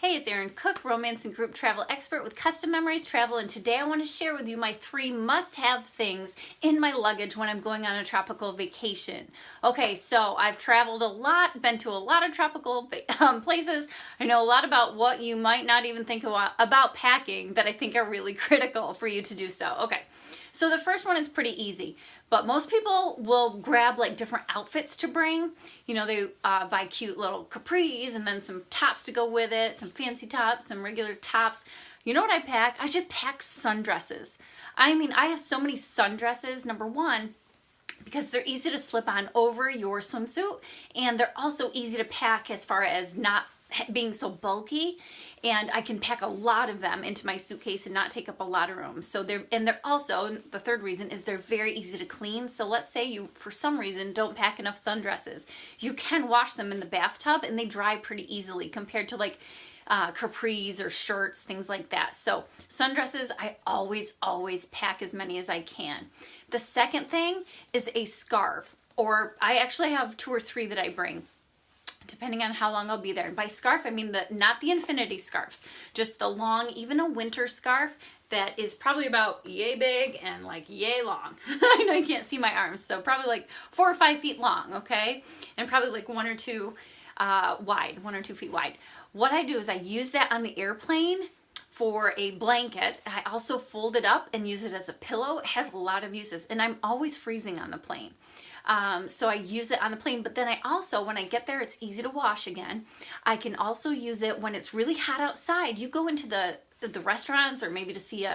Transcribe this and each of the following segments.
Hey, it's Erin Cook, romance and group travel expert with Custom Memories Travel, and today I want to share with you my 3 must-have things in my luggage when I'm going on a tropical vacation. Okay, so I've traveled a lot, been to a lot of tropical places. I know a lot about what you might not even think about packing that I think are really critical for you to do so. Okay. So the first one is pretty easy, but most people will grab like different outfits to bring. You know, they buy cute little capris and then some tops to go with it, some fancy tops, some regular tops. You know what I pack? I should pack sundresses. I mean, I have so many sundresses. Number one, because they're easy to slip on over your swimsuit, and they're also easy to pack as far as not being so bulky, and I can pack a lot of them into my suitcase and not take up a lot of room. So they're also, the third reason is they're very easy to clean. So let's say you, for some reason, don't pack enough sundresses. You can wash them in the bathtub and they dry pretty easily compared to like capris or shirts, things like that. So sundresses, I always pack as many as I can. The second thing is a scarf, or I actually have 2 or 3 that I bring, depending on how long I'll be there. And by scarf, I mean not the infinity scarves, just the long, even a winter scarf that is probably about yay big and like yay long. I know you can't see my arms, so probably like 4 or 5 feet long, okay? And probably like 1 or 2 wide, 1 or 2 feet wide. What I do is I use that on the airplane for a blanket. I also fold it up and use it as a pillow. It has a lot of uses, and I'm always freezing on the plane. So I use it on the plane, but then I also, when I get there, it's easy to wash again. I can also use it when it's really hot outside. You go into the restaurants, or maybe to see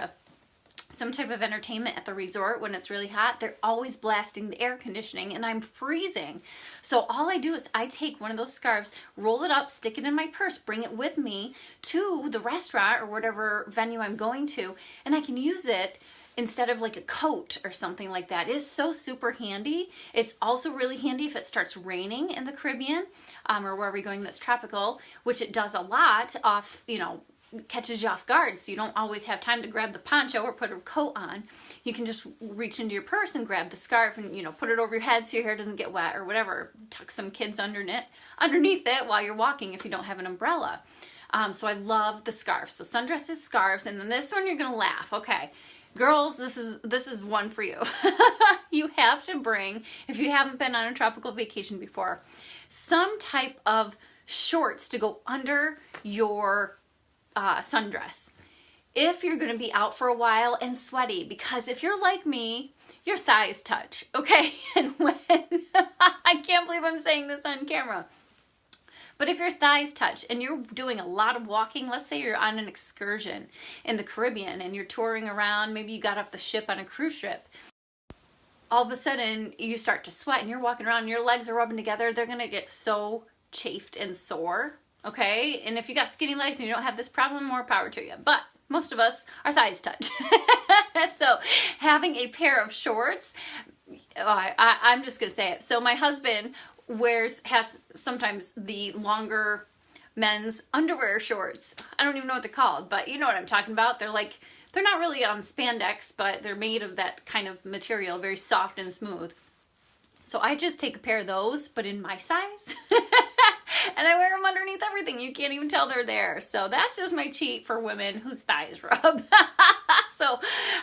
some type of entertainment at the resort when it's really hot, they're always blasting the air conditioning and I'm freezing. So all I do is I take one of those scarves, roll it up, stick it in my purse, bring it with me to the restaurant or whatever venue I'm going to, and I can use it instead of like a coat or something like that. It is so super handy. It's also really handy if it starts raining in the Caribbean or wherever you're going that's tropical, which it does a lot off, catches you off guard, so you don't always have time to grab the poncho or put a coat on. You can just reach into your purse and grab the scarf and put it over your head so your hair doesn't get wet or whatever. Tuck some kids underneath it while you're walking if you don't have an umbrella. So I love the scarf. So sundresses, scarves, and then this one you're gonna laugh. Okay, girls, this is one for you. You have to bring, if you haven't been on a tropical vacation before, some type of shorts to go under your sundress if you're going to be out for a while and sweaty, because if you're like me, your thighs touch, okay? And when I can't believe I'm saying this on camera, but if your thighs touch and you're doing a lot of walking, let's say you're on an excursion in the Caribbean and you're touring around, maybe you got off the ship on a cruise ship, all of a sudden you start to sweat and you're walking around and your legs are rubbing together, they're going to get so chafed and sore. Okay, and if you got skinny legs and you don't have this problem, more power to you. But most of us, our thighs touch. So having a pair of shorts, I'm just going to say it. So my husband has sometimes the longer men's underwear shorts. I don't even know what they're called, but you know what I'm talking about. They're not really spandex, but they're made of that kind of material, very soft and smooth. So I just take a pair of those, but in my size. And I wear them underneath everything. You can't even tell they're there. So that's just my cheat for women whose thighs rub. So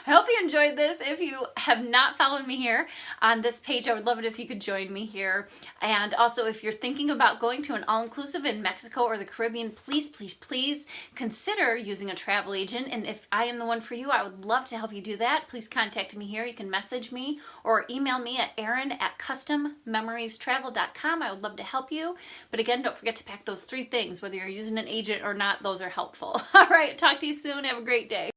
I hope you enjoyed this. If you have not followed me here on this page, I would love it if you could join me here. And also, if you're thinking about going to an all-inclusive in Mexico or the Caribbean, please consider using a travel agent. And if I am the one for you, I would love to help you do that. Please contact me here. You can message me or email me at erin@custommemoriestravel.com. I would love to help you. But again, don't forget to pack those 3 things. Whether you're using an agent or not, those are helpful. All right, talk to you soon. Have a great day.